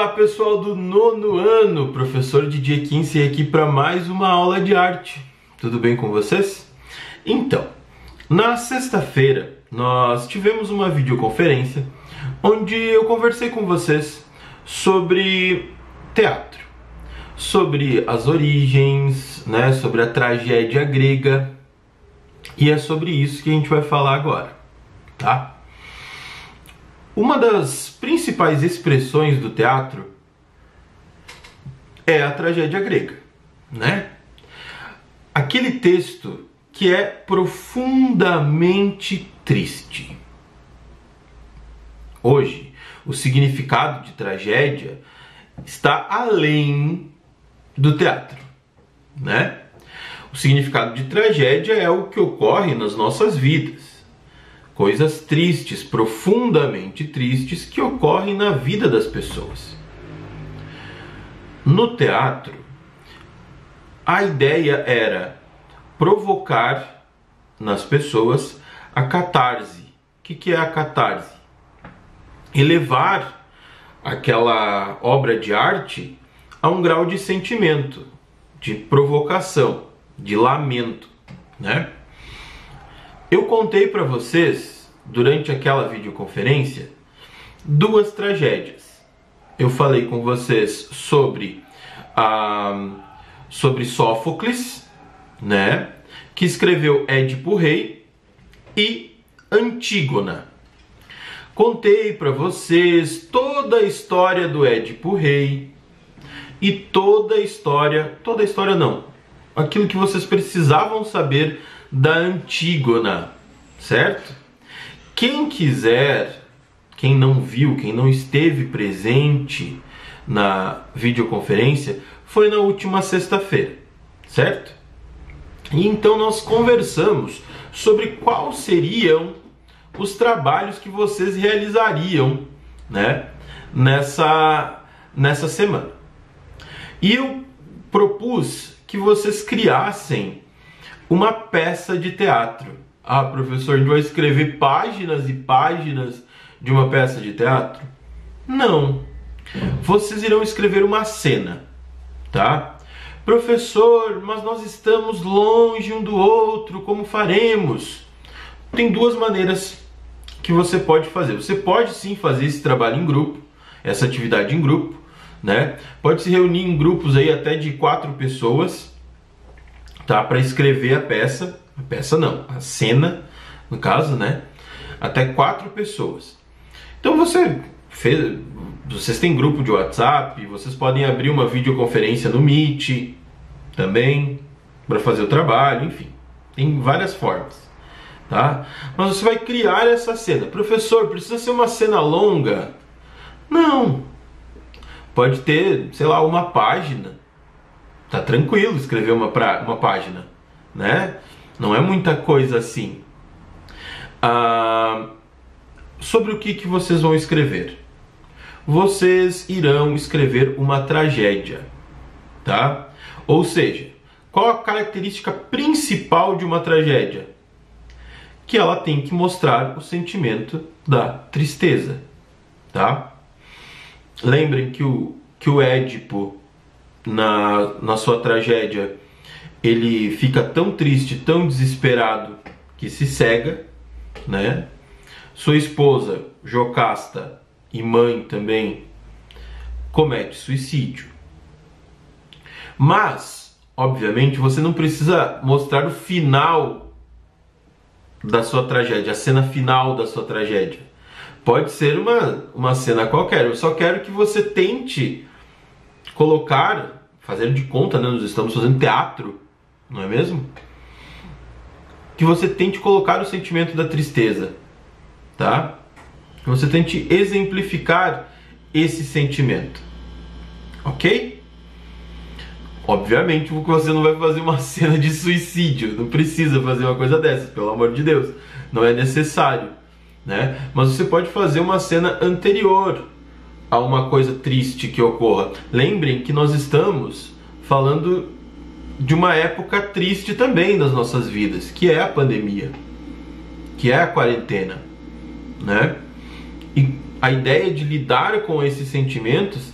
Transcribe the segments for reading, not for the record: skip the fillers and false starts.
Olá pessoal do nono ano, professor Didier Kinsey aqui para mais uma aula de arte. Tudo bem com vocês? Então, na sexta-feira nós tivemos uma videoconferência onde eu conversei com vocês sobre teatro, sobre as origens, sobre a tragédia grega, e é sobre isso que a gente vai falar agora, tá? Uma das principais expressões do teatro é a tragédia grega, né? Aquele texto que é profundamente triste. Hoje, o significado de tragédia está além do teatro, né? O significado de tragédia é o que ocorre nas nossas vidas. Coisas tristes, profundamente tristes, que ocorrem na vida das pessoas. No teatro, a ideia era provocar nas pessoas a catarse. O que é a catarse? Elevar aquela obra de arte a um grau de sentimento, de provocação, de lamento, né? Eu contei para vocês, durante aquela videoconferência, duas tragédias. Eu falei com vocês sobre Sófocles, né, que escreveu Édipo Rei, e Antígona. Contei para vocês toda a história do Édipo Rei e toda a história não, aquilo que vocês precisavam saber da Antígona, certo? Quem quiser, quem não viu, quem não esteve presente na videoconferência, foi na última sexta-feira, certo? E então nós conversamos sobre quais seriam os trabalhos que vocês realizariam, né, nessa semana. E eu propus que vocês criassem uma peça de teatro. Ah, professor, a gente vai escrever páginas e páginas de uma peça de teatro? Não. Vocês irão escrever uma cena, tá? Professor, mas nós estamos longe um do outro, como faremos? Tem duas maneiras que você pode fazer. Você pode sim fazer esse trabalho em grupo, essa atividade em grupo, né? Pode se reunir em grupos aí até de 4 pessoas, tá, para escrever a peça não, a cena, no caso, né, até 4 pessoas. Então vocês têm grupo de WhatsApp, vocês podem abrir uma videoconferência no Meet também, para fazer o trabalho, enfim, tem várias formas, tá? Mas você vai criar essa cena. Professor, precisa ser uma cena longa? Não, pode ter, sei lá, uma página. Tá tranquilo escrever uma página, né? Não é muita coisa assim. Sobre o que vocês vão escrever? Vocês irão escrever uma tragédia, tá? Ou seja, qual a característica principal de uma tragédia? Que ela tem que mostrar o sentimento da tristeza, tá? Lembrem que o Édipo, na sua tragédia, ele fica tão triste, tão desesperado, que se cega, né? Sua esposa, Jocasta, e mãe também, comete suicídio. Mas, obviamente, você não precisa mostrar o final da sua tragédia, a cena final da sua tragédia. Pode ser uma cena qualquer. Eu só quero que você tente colocar, fazer de conta, né? Nós estamos fazendo teatro, não é mesmo? Que você tente colocar o sentimento da tristeza, tá? Que você tente exemplificar esse sentimento, ok? Obviamente que você não vai fazer uma cena de suicídio, não precisa fazer uma coisa dessas, pelo amor de Deus, não é necessário, né? Mas você pode fazer uma cena anterior a uma coisa triste que ocorra. Lembrem que nós estamos falando de uma época triste também das nossas vidas, que é a pandemia, que é a quarentena, né? E a ideia de lidar com esses sentimentos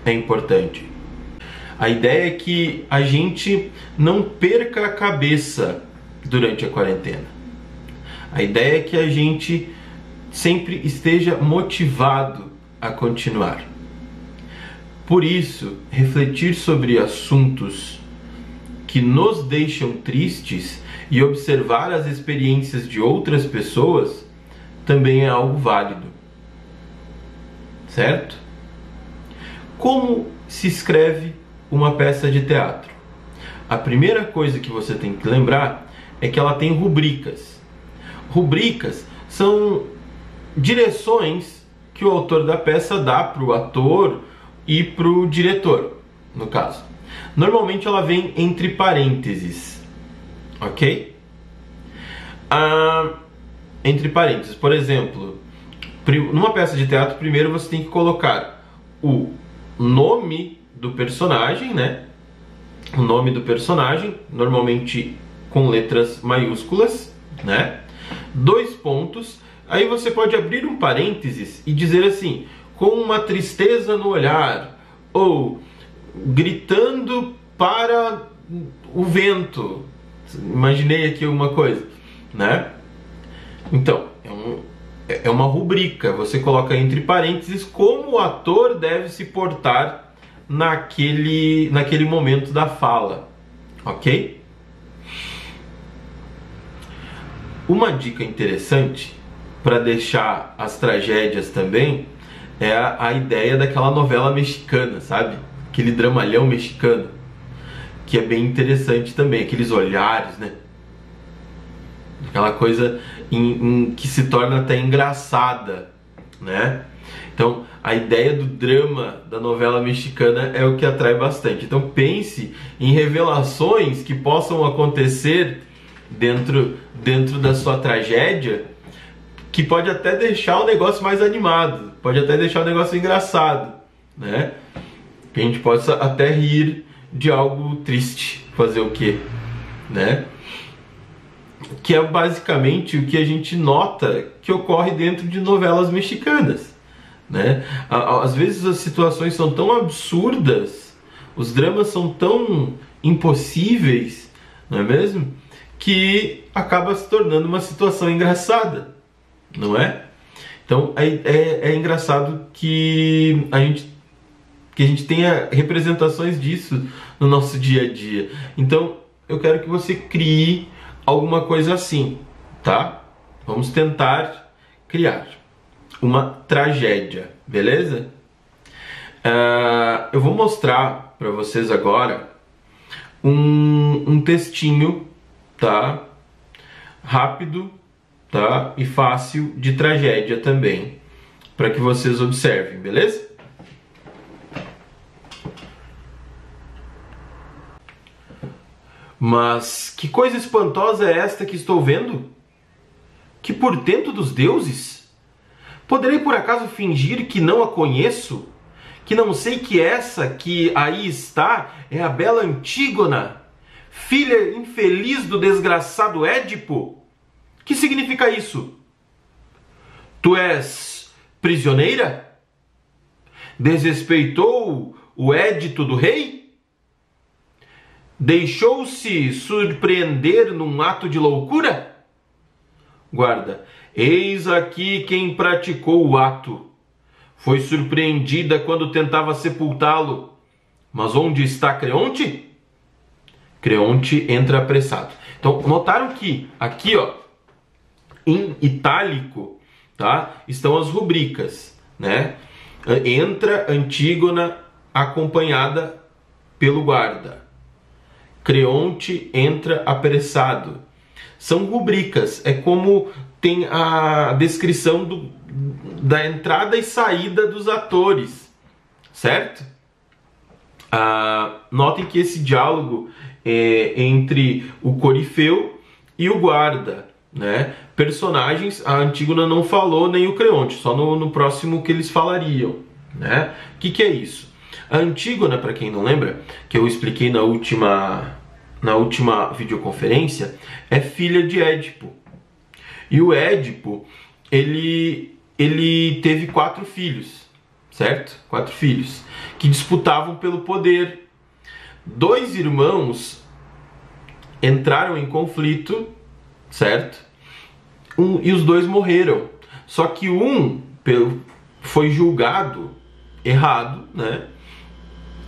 é importante. A ideia é que a gente não perca a cabeça durante a quarentena. A ideia é que a gente sempre esteja motivado a continuar. Por isso, refletir sobre assuntos que nos deixam tristes e observar as experiências de outras pessoas também é algo válido. Certo? Como se escreve uma peça de teatro? A primeira coisa que você tem que lembrar é que ela tem rubricas. Rubricas são direções que o autor da peça dá para o ator e para o diretor, no caso. Normalmente ela vem entre parênteses, ok? Entre parênteses, por exemplo, numa peça de teatro, primeiro você tem que colocar o nome do personagem, né? O nome do personagem, normalmente com letras maiúsculas, né? 2 pontos. Aí você pode abrir um parênteses e dizer assim: com uma tristeza no olhar, ou gritando para o vento. Imaginei aqui uma coisa, né? Então, é uma rubrica. Você coloca entre parênteses como o ator deve se portar naquele momento da fala, ok? Uma dica interessante para deixar as tragédias também é a ideia daquela novela mexicana, sabe? Aquele dramalhão mexicano, que é bem interessante também, aqueles olhares, né? Aquela coisa que se torna até engraçada, né? Então, a ideia do drama da novela mexicana é o que atrai bastante. Então, pense em revelações que possam acontecer dentro da sua tragédia, que pode até deixar o negócio mais animado, pode até deixar o negócio engraçado, né? Que a gente possa até rir de algo triste. Fazer o quê? Né? Que é basicamente o que a gente nota que ocorre dentro de novelas mexicanas, né? Às vezes as situações são tão absurdas, os dramas são tão impossíveis, não é mesmo? Que acaba se tornando uma situação engraçada, não é? Então é engraçado que a gente tenha representações disso no nosso dia a dia. Então eu quero que você crie alguma coisa assim, tá? Vamos tentar criar uma tragédia, beleza? Eu vou mostrar para vocês agora um textinho, tá? Rápido, tá? E fácil de tragédia também, para que vocês observem, beleza? Mas que coisa espantosa é esta que estou vendo? Que portento dos deuses? Poderei por acaso fingir que não a conheço? Que não sei que essa que aí está é a bela Antígona, filha infeliz do desgraçado Édipo? Que significa isso? Tu és prisioneira? Desrespeitou o édito do rei? Deixou-se surpreender num ato de loucura? Guarda, eis aqui quem praticou o ato. Foi surpreendida quando tentava sepultá-lo. Mas onde está Creonte? Creonte entra apressado. Então, notaram que aqui, ó, em itálico, tá, estão as rubricas, né? Entra Antígona acompanhada pelo guarda. Creonte entra apressado. São rubricas, é como tem a descrição da entrada e saída dos atores, certo? Notem que esse diálogo é entre o corifeu e o guarda, né? Personagens, a Antígona não falou, nem o Creonte, só no próximo que eles falariam, né? O que é isso? A Antígona, para quem não lembra, que eu expliquei na última videoconferência, é filha de Édipo. E o Édipo, ele teve 4 filhos, certo? 4 filhos, que disputavam pelo poder. Dois irmãos entraram em conflito, certo? E os dois morreram. Só que um foi julgado errado, né?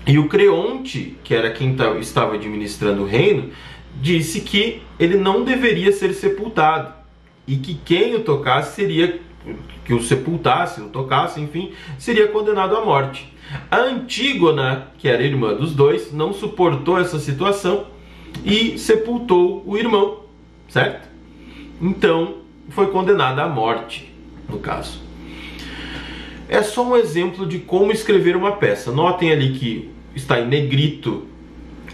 E o Creonte, que era quem estava administrando o reino, disse que ele não deveria ser sepultado e que quem o tocasse seria, que o sepultasse, o tocasse, enfim, seria condenado à morte. A Antígona, que era irmã dos dois, não suportou essa situação e sepultou o irmão, certo? Então, foi condenada à morte, no caso. É só um exemplo de como escrever uma peça. Notem ali que está em negrito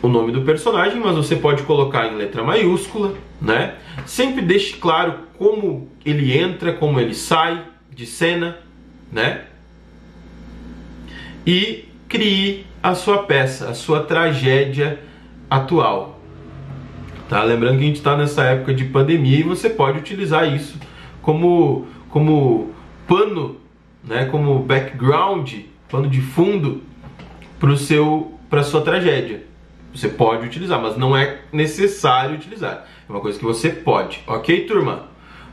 o nome do personagem, mas você pode colocar em letra maiúscula, né? Sempre deixe claro como ele entra, como ele sai de cena, né? E crie a sua peça, a sua tragédia atual. Tá? Lembrando que a gente está nessa época de pandemia e você pode utilizar isso como pano, né? Como background, pano de fundo para a sua tragédia. Você pode utilizar, mas não é necessário utilizar. É uma coisa que você pode. Ok, turma?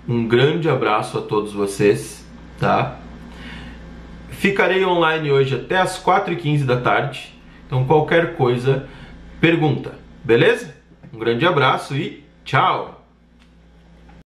Um grande abraço a todos vocês, tá? Ficarei online hoje até as 4h15 da tarde. Então qualquer coisa, pergunta. Beleza? Um grande abraço e tchau!